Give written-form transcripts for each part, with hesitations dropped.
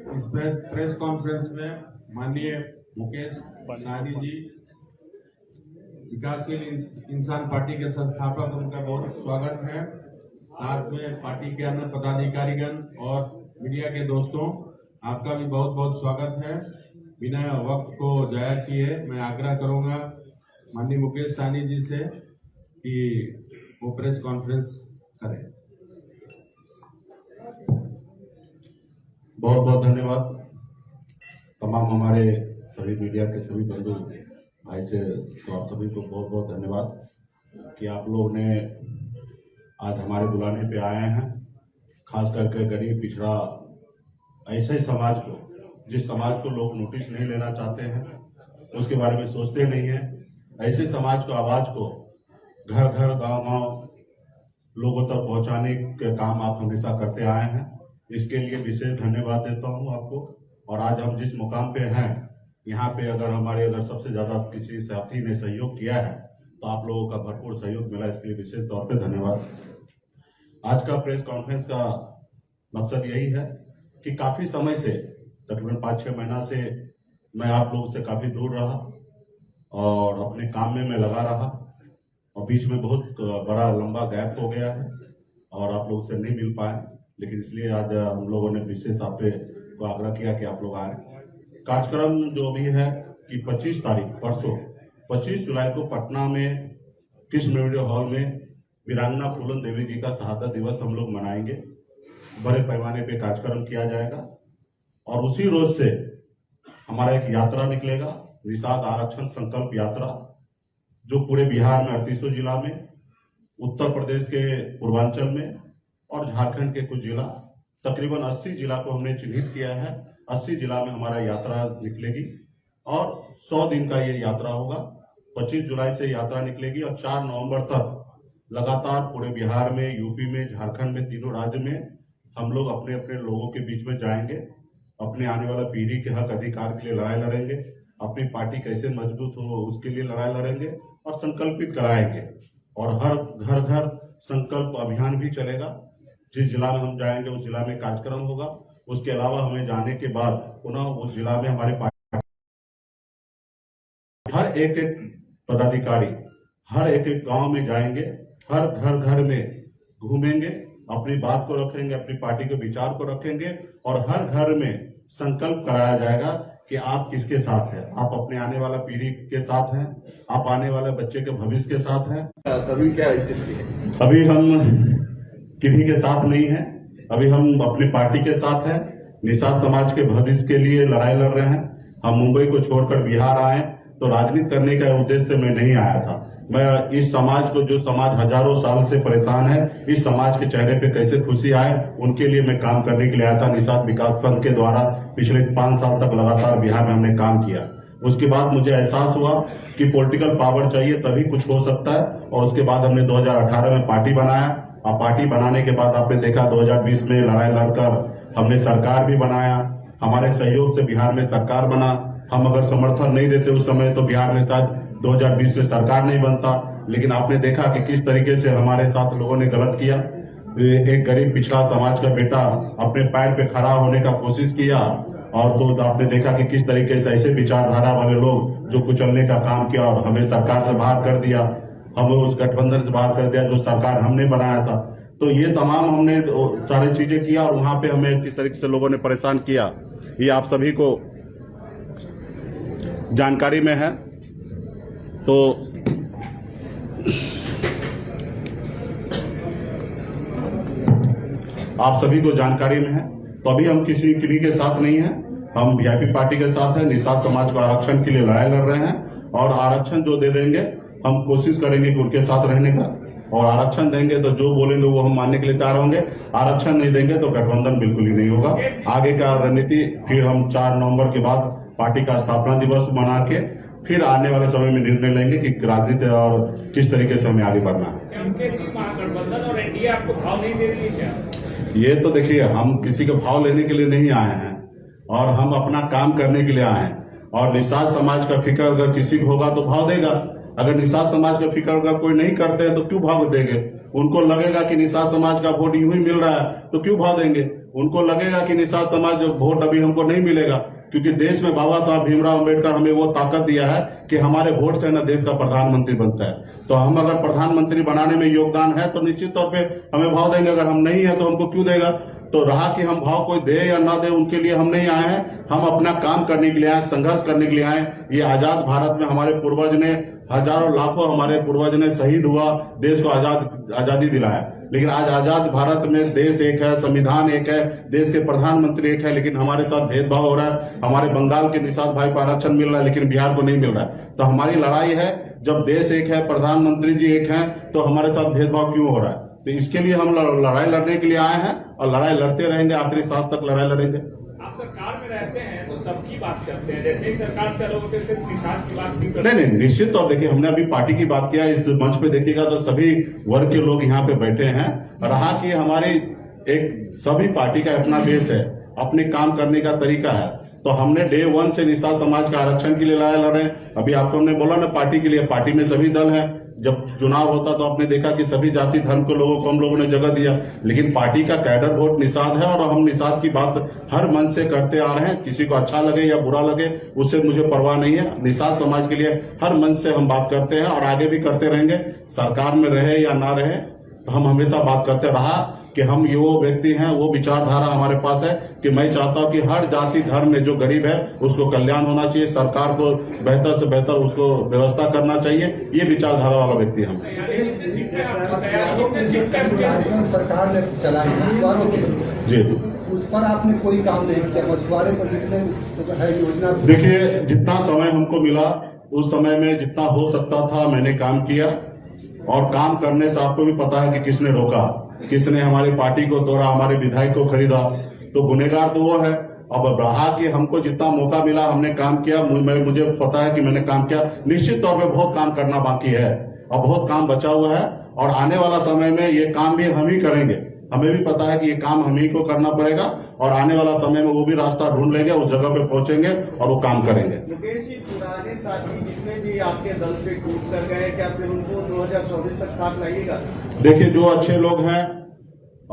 इस press conference में माननीय मुकेश सहनी जी, विकासशील इंसान पार्टी के संस्थापक, उनका बहुत स्वागत है। साथ में पार्टी के अन्य पदाधिकारीगण और मीडिया के दोस्तों, आपका भी बहुत बहुत स्वागत है। बिना वक्त को जाया किए मैं आग्रह करूंगा माननीय मुकेश सहनी जी से कि वो प्रेस कॉन्फ्रेंस करें। बहुत बहुत धन्यवाद तमाम हमारे सभी मीडिया के सभी बंधु भाई से, तो आप सभी को बहुत बहुत धन्यवाद कि आप लोग ने आज हमारे बुलाने पे आए हैं। खास करके गरीब पिछड़ा ऐसे समाज को, जिस समाज को लोग नोटिस नहीं लेना चाहते हैं, उसके बारे में सोचते नहीं हैं, ऐसे समाज को, आवाज को घर घर गांव गांव लोगों तक पहुंचाने के काम आप हमेशा करते आए हैं। इसके लिए विशेष धन्यवाद देता हूं आपको। और आज हम जिस मुकाम पे हैं, यहाँ पे अगर सबसे ज्यादा किसी साथी ने सहयोग किया है तो आप लोगों का भरपूर सहयोग मिला, इसके लिए विशेष तौर पे धन्यवाद। आज का प्रेस कॉन्फ्रेंस का मकसद यही है कि काफी समय से, तकरीबन 5-6 महीना से मैं आप लोगों से काफी दूर रहा और अपने काम में मैं लगा रहा, और बीच में बहुत बड़ा लंबा गैप हो गया है और आप लोगों से नहीं मिल पाए। लेकिन इसलिए आज हम लोगों ने विशेष आप पे को आग्रह किया कि आप लोग आए। कार्यक्रम जो भी है कि 25 तारीख परसों 25 जुलाई को पटना में कृष्ण मेमोरियल हॉल में वीरांगना फूलन देवी जी का शहादत दिवस हम लोग मनाएंगे। बड़े पैमाने पे कार्यक्रम किया जाएगा और उसी रोज से हमारा एक यात्रा निकलेगा, निषाद आरक्षण संकल्प यात्रा, जो पूरे बिहार में 38 जिला में, उत्तर प्रदेश के पूर्वांचल में और झारखंड के कुछ जिला, तकरीबन 80 जिला को हमने चिन्हित किया है। 80 जिला में हमारा यात्रा निकलेगी और 100 दिन का ये यात्रा होगा। 25 जुलाई से यात्रा निकलेगी और 4 नवंबर तक लगातार पूरे बिहार में, यूपी में, झारखंड में, तीनों राज्य में हम लोग अपने अपने लोगों के बीच में जाएंगे। अपने आने वाला पीढ़ी के हक अधिकार के लिए लड़ाई लड़ेंगे, अपनी पार्टी कैसे मजबूत हो उसके लिए लड़ाई लड़ेंगे और संकल्पित कराएंगे। और हर घर घर संकल्प अभियान भी चलेगा। जिस जिला में हम जाएंगे उस जिला में कार्यक्रम होगा। उसके अलावा हमें जाने के बाद पुनः उस जिला में हमारे पार्टी हर एक पदाधिकारी हर एक गांव में जाएंगे, हर घर में घूमेंगे, अपनी बात को रखेंगे, अपनी पार्टी के विचार को रखेंगे और हर घर में संकल्प कराया जाएगा कि आप किसके साथ हैं। आप अपने आने वाला पीढ़ी के साथ हैं, आप आने वाले बच्चे के भविष्य के साथ हैं। अभी क्या स्थिति है? अभी हम किसी के साथ नहीं है, अभी हम अपनी पार्टी के साथ हैं। निषाद समाज के भविष्य के लिए लड़ाई लड़ रहे हैं। हम मुंबई को छोड़कर बिहार आए तो राजनीति करने का उद्देश्य से मैं नहीं आया था। मैं इस समाज को, जो समाज हजारों साल से परेशान है, इस समाज के चेहरे पे कैसे खुशी आए, उनके लिए मैं काम करने के लिए आया था। निषाद विकास संघ के द्वारा पिछले 5 साल तक लगातार बिहार में हमने काम किया। उसके बाद मुझे एहसास हुआ कि पॉलिटिकल पावर चाहिए तभी कुछ हो सकता है, और उसके बाद हमने 2018 में पार्टी बनाया। और पार्टी बनाने के बाद आपने देखा 2020 में लड़ाई लड़कर हमने सरकार भी बनाया। हमारे सहयोग से बिहार में सरकार बना। हम अगर समर्थन नहीं देते उस समय तो बिहार में शायद 2020 में सरकार नहीं बनता। लेकिन आपने देखा कि किस तरीके से हमारे साथ लोगों ने गलत किया। एक गरीब पिछड़ा समाज का बेटा अपने पैर पे खड़ा होने का कोशिश किया, और तो आपने देखा कि किस तरीके से ऐसे विचारधारा वाले लोग जो कुचलने का काम किया और हमें सरकार से बाहर कर दिया, हमें उस गठबंधन से बाहर कर दिया जो सरकार हमने बनाया था। तो ये तमाम हमने सारी चीजें किया और वहां पे हमें किस तरीके से लोगों ने परेशान किया, ये आप सभी को जानकारी में है। तो आप सभी को जानकारी में है। तो अभी हम किसी के साथ नहीं है, हम वीआईपी पार्टी के साथ हैं। निषाद समाज को आरक्षण के लिए लड़ाई लड़ रहे हैं और आरक्षण जो दे देंगे हम कोशिश करेंगे कि उनके साथ रहने का, और आरक्षण देंगे तो जो बोलेंगे वो हम मानने के लिए तैयार होंगे। आरक्षण नहीं देंगे तो गठबंधन बिल्कुल ही नहीं होगा। आगे का रणनीति फिर हम 4 नवंबर के बाद पार्टी का स्थापना दिवस मना के फिर आने वाले समय में निर्णय लेंगे कि राजनीति और किस तरीके से हमें आगे बढ़ना है। गठबंधन और एनडीए आपको भाव नहीं दे रही है क्या? ये तो देखिए, हम किसी का भाव लेने के लिए नहीं आए हैं और हम अपना काम करने के लिए आए हैं। और निषाद समाज का फिक्र अगर किसी को होगा तो भाव देगा, अगर निषाद समाज का फिक्र अगर कोई नहीं करते हैं तो क्यों भाव देंगे? उनको लगेगा कि निषाद समाज का वोट यूं ही मिल रहा है तो क्यों भाव देंगे? उनको लगेगा कि निषाद समाज वोट अभी हमको नहीं मिलेगा, क्योंकि देश में बाबा साहब भीमराव अम्बेडकर हमें वो ताकत दिया है कि हमारे वोट से ना देश का प्रधानमंत्री बनता है। तो हम अगर प्रधानमंत्री बनाने में योगदान है तो निश्चित तौर पे हमें भाव देंगे, अगर हम नहीं है तो हमको क्यों देगा? तो रहा कि हम भाव कोई दे या ना दे, उनके लिए हम नहीं आए हैं। हम अपना काम करने के लिए आए, संघर्ष करने के लिए आए। ये आजाद भारत में हमारे पूर्वज ने, हजारों लाखों हमारे पूर्वज ने शहीद हुआ, देश को आजादी दिलाया। लेकिन आज आजाद भारत में देश एक है, संविधान एक है, देश के प्रधानमंत्री एक है, लेकिन हमारे साथ भेदभाव हो रहा है। हमारे बंगाल के निषाद भाई को आरक्षण मिल रहा है लेकिन बिहार को नहीं मिल रहा है। तो हमारी लड़ाई है, जब देश एक है, प्रधानमंत्री जी एक है, तो हमारे साथ भेदभाव क्यों हो रहा है? तो इसके लिए हम लड़ाई लड़ने के लिए आए हैं और लड़ाई लड़ते रहेंगे, आखिरी सांस तक लड़ाई लड़ेंगे। आप सरकार में रहते हैं तो सबकी बात करते हैं, जैसे ही सरकार से अलग होते सिर्फ निषाद की बात नहीं करते। नहीं, निश्चित तौर देखिए, हमने अभी पार्टी की बात किया, इस मंच पे देखिएगा तो सभी वर्ग के लोग यहाँ पे बैठे हैं। रहा कि हमारी एक सभी पार्टी का अपना बेस है, अपने काम करने का तरीका है। तो हमने डे 1 से निषाद समाज का आरक्षण के लिए लड़ाई लड़ रहे हैं। अभी आपको हमने बोला ना पार्टी के लिए, पार्टी में सभी दल हैं। जब चुनाव होता तो आपने देखा कि सभी जाति धर्म के लोगों को हम लोगों ने जगह दिया, लेकिन पार्टी का कैडर वोट निषाद है और हम निषाद की बात हर मन से करते आ रहे हैं। किसी को अच्छा लगे या बुरा लगे उससे मुझे परवाह नहीं है। निषाद समाज के लिए हर मन से हम बात करते हैं और आगे भी करते रहेंगे। सरकार में रहे या ना रहे तो हम हमेशा बात करते रहा कि हम ये वो व्यक्ति हैं, वो विचारधारा हमारे पास है कि मैं चाहता हूं कि हर जाति धर्म में जो गरीब है उसको कल्याण होना चाहिए, सरकार को बेहतर से बेहतर उसको व्यवस्था करना चाहिए। ये विचारधारा वाला व्यक्ति हम। सरकार ने चलाई मछुआरों के जी, उस पर आपने कोई काम नहीं किया? मछुआरे पर जितने है योजना, देखिए जितना समय हमको मिला उस समय में जितना हो सकता था मैंने काम किया। और काम करने से आपको भी पता है कि किसने रोका, किसने हमारी पार्टी को तोड़ा, हमारे विधायक को खरीदा। तो गुनेगार तो वो है। अब रहा कि हमको जितना मौका मिला हमने काम किया। मुझे पता है कि मैंने काम किया। निश्चित तौर पे बहुत काम करना बाकी है और बहुत काम बचा हुआ है और आने वाला समय में ये काम भी हम ही करेंगे। हमें भी पता है कि ये काम हम ही को करना पड़ेगा और आने वाला समय में वो भी रास्ता ढूंढ लेंगे, उस जगह पे पहुंचेंगे और वो काम करेंगे। मुकेश जी, पुराने साथी जितने भी आपके दल से टूट कर गए, क्या फिर उनको 2024 तक साथ लाइएगा? देखिए, जो अच्छे लोग हैं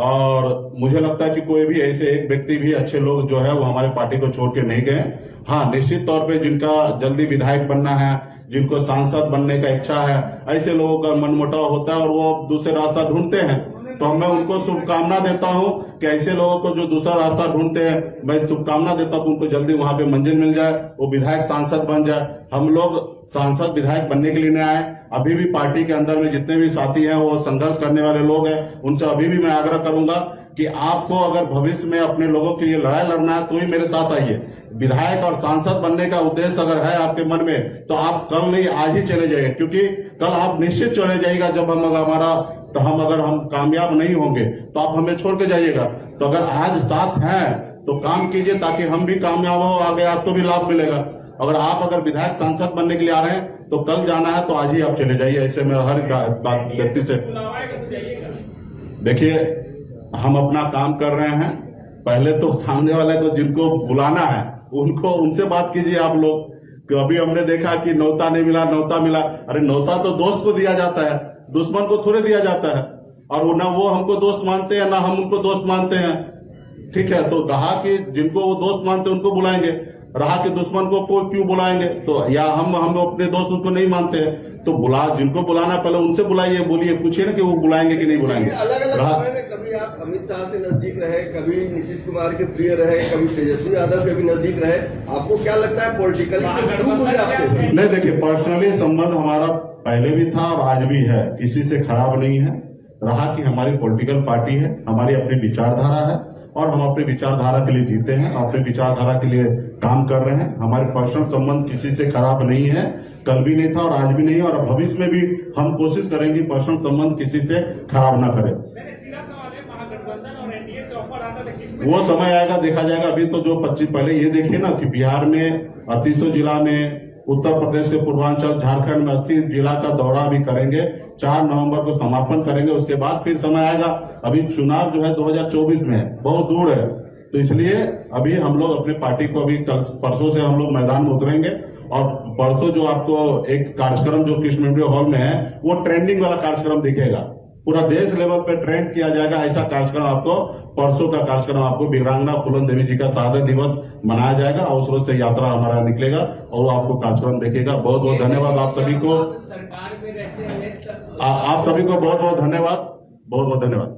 और मुझे लगता है कि कोई भी ऐसे एक व्यक्ति भी अच्छे लोग जो है वो हमारे पार्टी को छोड़ के नहीं गए। हाँ, निश्चित तौर पे जिनका जल्दी विधायक बनना है, जिनको सांसद बनने का इच्छा है, ऐसे लोगों का मनमुटाव होता है और वो दूसरे रास्ता ढूंढते हैं। तो मैं उनको शुभकामना देता हूं कि ऐसे लोगों को जो दूसरा रास्ता ढूंढते हैं, मैं शुभकामना देता हूं कि उनको जल्दी वहां पे मंजिल मिल जाए, वो विधायक सांसद बन जाए। हम लोग सांसद विधायक बनने के लिए नहीं आए। अभी भी पार्टी के अंदर में जितने भी साथी हैं वो संघर्ष करने वाले लोग हैं, उनसे अभी भी मैं आग्रह करूंगा कि आपको अगर भविष्य में अपने लोगों के लिए लड़ाई लड़ना है तो ही मेरे साथ आइए। विधायक और सांसद बनने का उद्देश्य अगर है आपके मन में तो आप कल नहीं आज ही चले जाइए, क्योंकि कल आप निश्चित चले जाइएगा जब हम अगर हम कामयाब नहीं होंगे तो आप हमें छोड़ के जाइएगा। तो अगर आज साथ हैं तो काम कीजिए ताकि हम भी कामयाब हो, आगे आपको भी लाभ मिलेगा। अगर विधायक सांसद बनने के लिए आ रहे हैं तो कल जाना है तो आज ही आप चले जाइए। ऐसे में हर व्यक्ति से देखिए, हम अपना काम कर रहे हैं। पहले तो सामने वाले को जिनको बुलाना है उनसे बात कीजिए आप लोग। अभी हमने देखा कि न्योता नहीं मिला, न्योता मिला। अरे न्योता तो दोस्त को दिया जाता है, दुश्मन को थोड़े दिया जाता है। और ना वो हमको दोस्त मानते हैं ना हम उनको दोस्त मानते हैं। ठीक है, तो रहा कि जिनको वो दोस्त मानते हैं उनको बुलाएंगे, रहा कि दुश्मन को क्यों बुलाएंगे? तो या हम अपने दोस्त उसको नहीं मानते हैं तो जिनको बुलाना पहले उनसे बुलाइए, बोलिए, पूछिए ना कि वो बुलाएंगे कि नहीं बुलाएंगे। अलग अलग समय में कभी आप अमित शाह से नजदीक रहे, कभी नीतीश कुमार के प्रिय रहे, कभी तेजस्वी यादव के भी नजदीक रहे। आपको क्या लगता है पॉलिटिकली आपसे? नहीं, देखिए, पर्सनली संबंध हमारा पहले भी था और आज भी है, किसी से खराब नहीं है। रहा कि हमारी पॉलिटिकल पार्टी है, हमारी अपनी विचारधारा है और हम अपनी विचारधारा के लिए जीते हैं, अपनी विचारधारा के लिए काम कर रहे हैं। हमारे पर्सनल संबंध किसी से खराब नहीं है, कल भी नहीं था और आज भी नहीं है और भविष्य में भी हम कोशिश करेंगे पर्सनल संबंध किसी से खराब ना करें। सीधा सवाल है, महागठबंधन और एनडीए से ऑफर आता था, किसमें वो समय आएगा, देखा जाएगा। अभी तो जो 25 पहले ये देखिए ना कि बिहार में 38 जिला में, उत्तर प्रदेश के पूर्वांचल, झारखंड में 80 जिला का दौरा भी करेंगे। 4 नवंबर को समापन करेंगे, उसके बाद फिर समय आएगा। अभी चुनाव जो है 2024 में है, बहुत दूर है। तो इसलिए अभी हम लोग अपने पार्टी को अभी कल परसों से हम लोग मैदान में उतरेंगे और परसों जो आपको एक कार्यक्रम जो कृष्ण मेमोरियल हॉल में है वो ट्रेंडिंग वाला कार्यक्रम दिखेगा, पूरा देश लेवल पे ट्रेंड किया जाएगा। ऐसा कार्यक्रम आपको परसों का कार्यक्रम आपको वीरांगना फूलन देवी जी का शहादत दिवस मनाया जाएगा और उस रोज से यात्रा हमारा निकलेगा और आपको कार्यक्रम देखेगा। बहुत बहुत धन्यवाद आप सभी को, सरकार में रहते हैं आप सभी को बहुत बहुत धन्यवाद, बहुत बहुत धन्यवाद।